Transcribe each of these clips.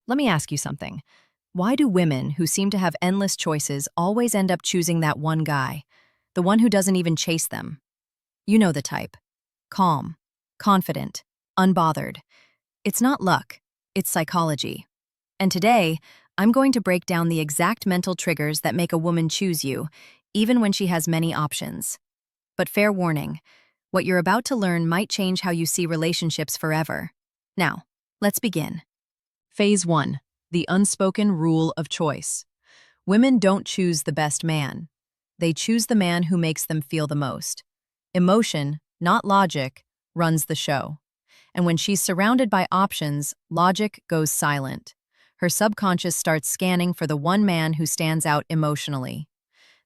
Let me ask you something. Why do women who seem to have endless choices always end up choosing that one guy? The one who doesn't even chase them? You know the type. Calm, confident, unbothered. It's not luck, it's psychology. And today, I'm going to break down the exact mental triggers that make a woman choose you, even when she has many options. But fair warning, what you're about to learn might change how you see relationships forever. Now, let's begin. Phase 1. The unspoken rule of choice. Women don't choose the best man. They choose the man who makes them feel the most. Emotion, not logic, runs the show. And when she's surrounded by options, logic goes silent. Her subconscious starts scanning for the one man who stands out emotionally.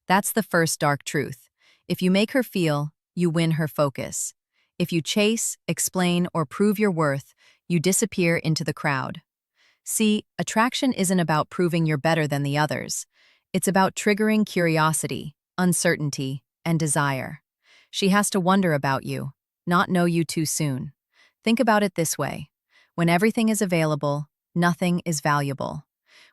That's the first dark truth. If you make her feel, you win her focus. If you chase, explain, or prove your worth, you disappear into the crowd. See, attraction isn't about proving you're better than the others. It's about triggering curiosity, uncertainty, and desire. She has to wonder about you, not know you too soon. Think about it this way. When everything is available, nothing is valuable.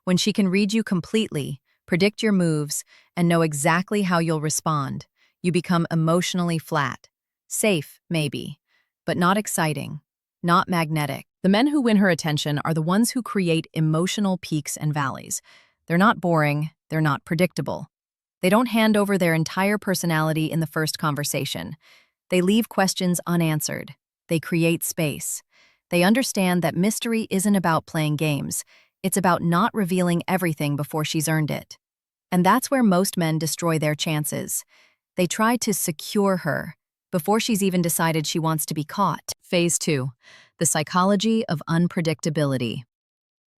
When she can read you completely, predict your moves, and know exactly how you'll respond, you become emotionally flat. Safe, maybe, but not exciting, not magnetic. The men who win her attention are the ones who create emotional peaks and valleys. They're not boring, they're not predictable. They don't hand over their entire personality in the first conversation. They leave questions unanswered. They create space. They understand that mystery isn't about playing games. It's about not revealing everything before she's earned it. And that's where most men destroy their chances. They try to secure her before she's even decided she wants to be caught. Phase 2. The psychology of unpredictability.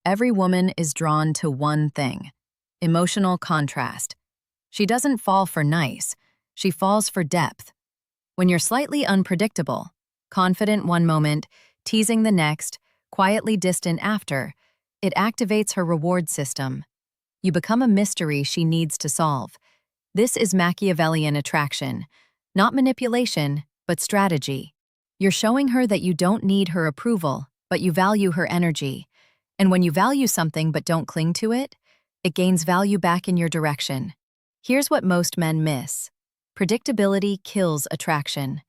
Every woman is drawn to one thing: emotional contrast. She doesn't fall for nice, she falls for depth. When you're slightly unpredictable, confident one moment, teasing the next, quietly distant after, it activates her reward system. You become a mystery she needs to solve. This is Machiavellian attraction, not manipulation, but strategy. You're showing her that you don't need her approval, but you value her energy. And when you value something but don't cling to it, it gains value back in your direction. Here's what most men miss. Predictability kills attraction.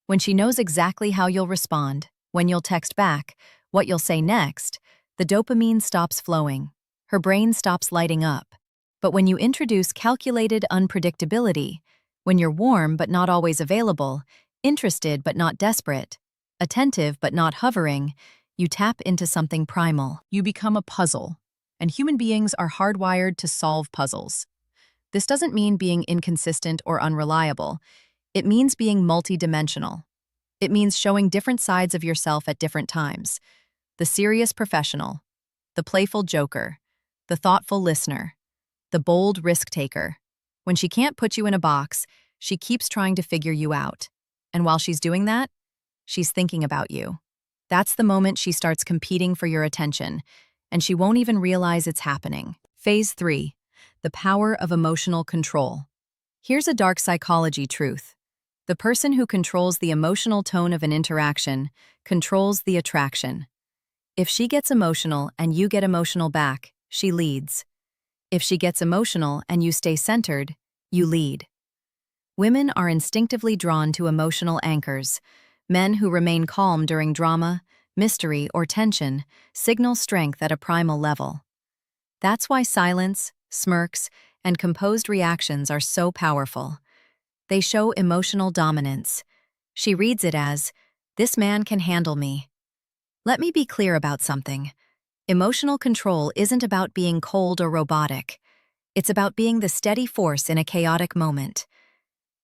When she knows exactly how you'll respond, when you'll text back, what you'll say next, the dopamine stops flowing. Her brain stops lighting up. But when you introduce calculated unpredictability, when you're warm but not always available, interested but not desperate, attentive but not hovering, you tap into something primal. You become a puzzle, and human beings are hardwired to solve puzzles. This doesn't mean being inconsistent or unreliable. It means being multidimensional. It means showing different sides of yourself at different times. The serious professional, the playful joker, the thoughtful listener, the bold risk-taker. When she can't put you in a box, she keeps trying to figure you out. And while she's doing that, she's thinking about you. That's the moment she starts competing for your attention, and she won't even realize it's happening. Phase 3. The power of emotional control. Here's a dark psychology truth. The person who controls the emotional tone of an interaction controls the attraction. If she gets emotional and you get emotional back, she leads. If she gets emotional and you stay centered, you lead. Women are instinctively drawn to emotional anchors. Men who remain calm during drama, mystery, or tension signal strength at a primal level. That's why silence, smirks, and composed reactions are so powerful. They show emotional dominance. She reads it as, "This man can handle me." Let me be clear about something. Emotional control isn't about being cold or robotic. It's about being the steady force in a chaotic moment.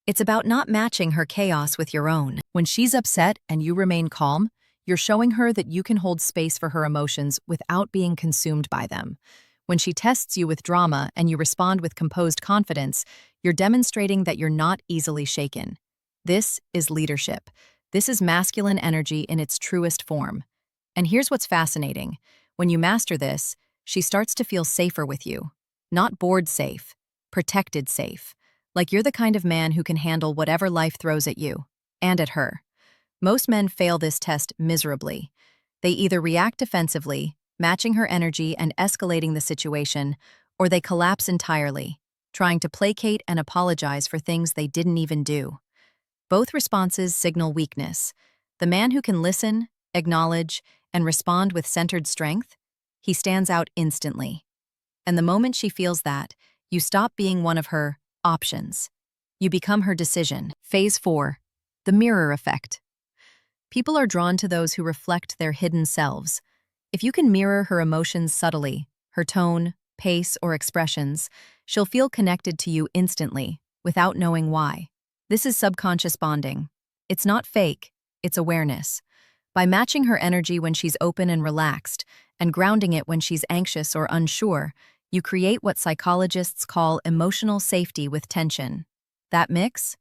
It's about not matching her chaos with your own. When she's upset and you remain calm, you're showing her that you can hold space for her emotions without being consumed by them. When she tests you with drama and you respond with composed confidence, you're demonstrating that you're not easily shaken. This is leadership. This is masculine energy in its truest form. And here's what's fascinating. When you master this, she starts to feel safer with you. Not bored safe, protected safe. Like you're the kind of man who can handle whatever life throws at you, and at her. Most men fail this test miserably. They either react defensively, matching her energy and escalating the situation, or they collapse entirely, trying to placate and apologize for things they didn't even do. Both responses signal weakness. The man who can listen, acknowledge, and respond with centered strength, he stands out instantly. And the moment she feels that, you stop being one of her options. You become her decision. Phase 4. The mirror effect. People are drawn to those who reflect their hidden selves. If you can mirror her emotions subtly, her tone, pace, or expressions, she'll feel connected to you instantly, without knowing why. This is subconscious bonding. It's not fake, it's awareness. By matching her energy when she's open and relaxed, and grounding it when she's anxious or unsure, you create what psychologists call emotional safety with tension. That mix?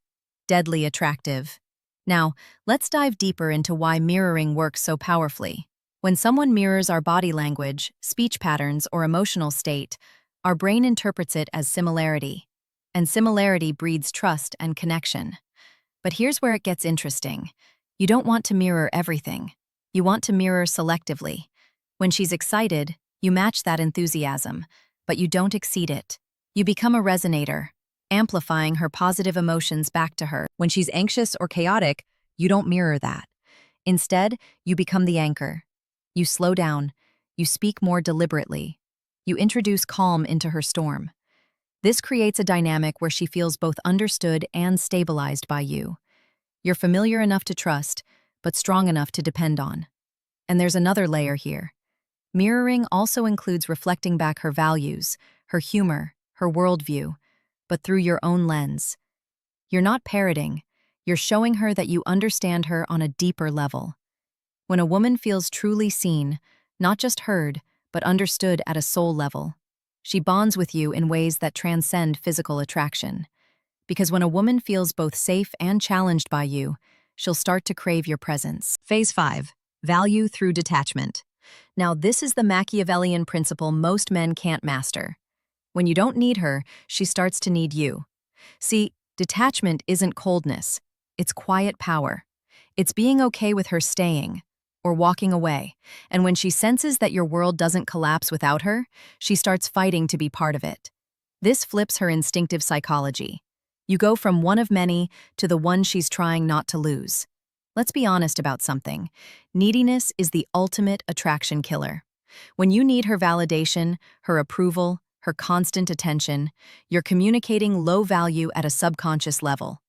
Deadly attractive. Now, let's dive deeper into why mirroring works so powerfully. When someone mirrors our body language, speech patterns, or emotional state, our brain interprets it as similarity. And similarity breeds trust and connection. But here's where it gets interesting. You don't want to mirror everything. You want to mirror selectively. When she's excited, you match that enthusiasm, but you don't exceed it. You become a resonator, amplifying her positive emotions back to her. When she's anxious or chaotic, you don't mirror that. Instead, you become the anchor. You slow down. You speak more deliberately. You introduce calm into her storm. This creates a dynamic where she feels both understood and stabilized by you. You're familiar enough to trust, but strong enough to depend on. And there's another layer here. Mirroring also includes reflecting back her values, her humor, her worldview, but through your own lens. You're not parroting. You're showing her that you understand her on a deeper level. When a woman feels truly seen, not just heard, but understood at a soul level, she bonds with you in ways that transcend physical attraction. Because when a woman feels both safe and challenged by you, she'll start to crave your presence. Phase 5. Value through detachment. Now, this is the Machiavellian principle most men can't master. When you don't need her, she starts to need you. See, detachment isn't coldness. It's quiet power. It's being okay with her staying or walking away. And when she senses that your world doesn't collapse without her, she starts fighting to be part of it. This flips her instinctive psychology. You go from one of many to the one she's trying not to lose. Let's be honest about something. Neediness is the ultimate attraction killer. When you need her validation, her approval, her constant attention, you're communicating low value at a subconscious level.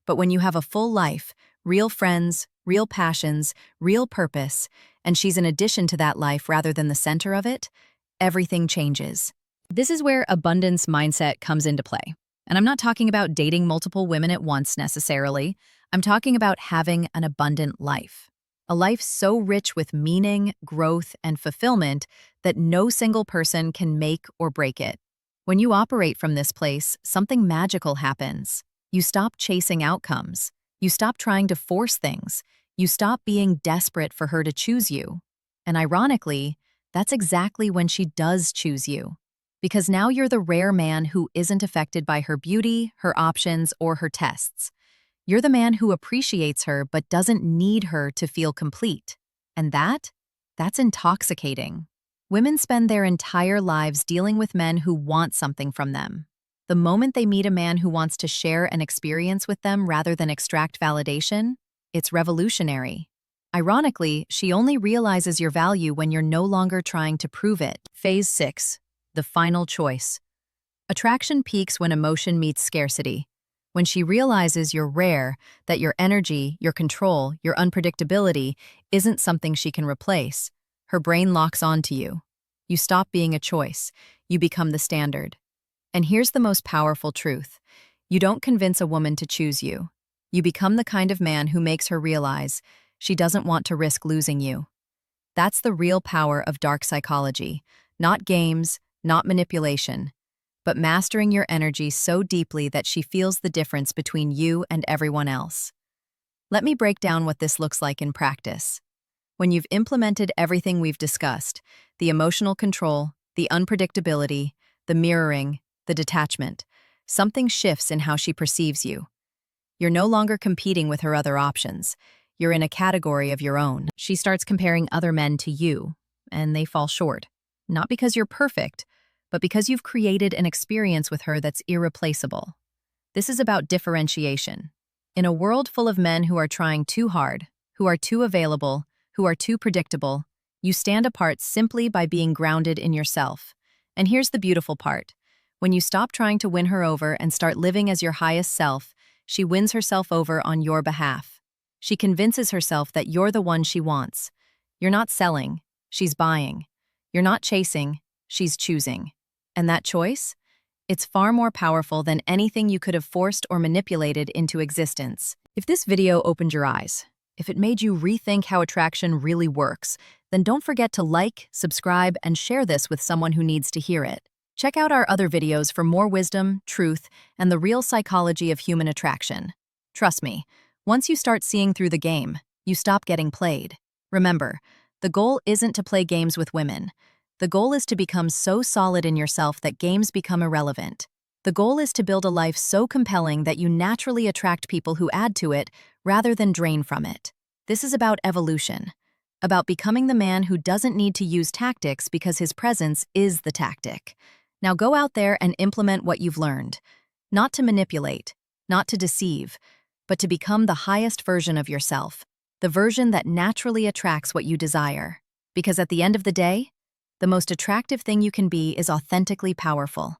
But when you have a full life, real friends, real passions, real purpose, and she's an addition to that life rather than the center of it, everything changes. This is where abundance mindset comes into play. And I'm not talking about dating multiple women at once necessarily. I'm talking about having an abundant life. A life so rich with meaning, growth, and fulfillment that no single person can make or break it. When you operate from this place, something magical happens. You stop chasing outcomes. You stop trying to force things. You stop being desperate for her to choose you. And ironically, that's exactly when she does choose you. Because now you're the rare man who isn't affected by her beauty, her options, or her tests. You're the man who appreciates her but doesn't need her to feel complete. And that's intoxicating. Women spend their entire lives dealing with men who want something from them. The moment they meet a man who wants to share an experience with them rather than extract validation, it's revolutionary. Ironically, she only realizes your value when you're no longer trying to prove it. Phase 6. The final choice. Attraction peaks when emotion meets scarcity. When she realizes you're rare, that your energy, your control, your unpredictability isn't something she can replace, her brain locks onto you. You stop being a choice. You become the standard. And here's the most powerful truth. You don't convince a woman to choose you. You become the kind of man who makes her realize she doesn't want to risk losing you. That's the real power of dark psychology. Not games, not manipulation, but mastering your energy so deeply that she feels the difference between you and everyone else. Let me break down what this looks like in practice. When you've implemented everything we've discussed, the emotional control, the unpredictability, the mirroring, the detachment, something shifts in how she perceives you. You're no longer competing with her other options. You're in a category of your own. She starts comparing other men to you. and they fall short. Not because you're perfect, but because you've created an experience with her that's irreplaceable. This is about differentiation. In a world full of men who are trying too hard, who are too available, who are too predictable, you stand apart simply by being grounded in yourself. And here's the beautiful part. When you stop trying to win her over and start living as your highest self, she wins herself over on your behalf. She convinces herself that you're the one she wants. You're not selling, she's buying. You're not chasing, she's choosing. And that choice? It's far more powerful than anything you could have forced or manipulated into existence. If this video opened your eyes, if it made you rethink how attraction really works, then don't forget to like, subscribe, and share this with someone who needs to hear it. Check out our other videos for more wisdom, truth, and the real psychology of human attraction. Trust me, once you start seeing through the game, you stop getting played. Remember, the goal isn't to play games with women. The goal is to become so solid in yourself that games become irrelevant. The goal is to build a life so compelling that you naturally attract people who add to it rather than drain from it. This is about evolution, about becoming the man who doesn't need to use tactics because his presence is the tactic. Now go out there and implement what you've learned. Not to manipulate, not to deceive, but to become the highest version of yourself, the version that naturally attracts what you desire. Because at the end of the day, the most attractive thing you can be is authentically powerful.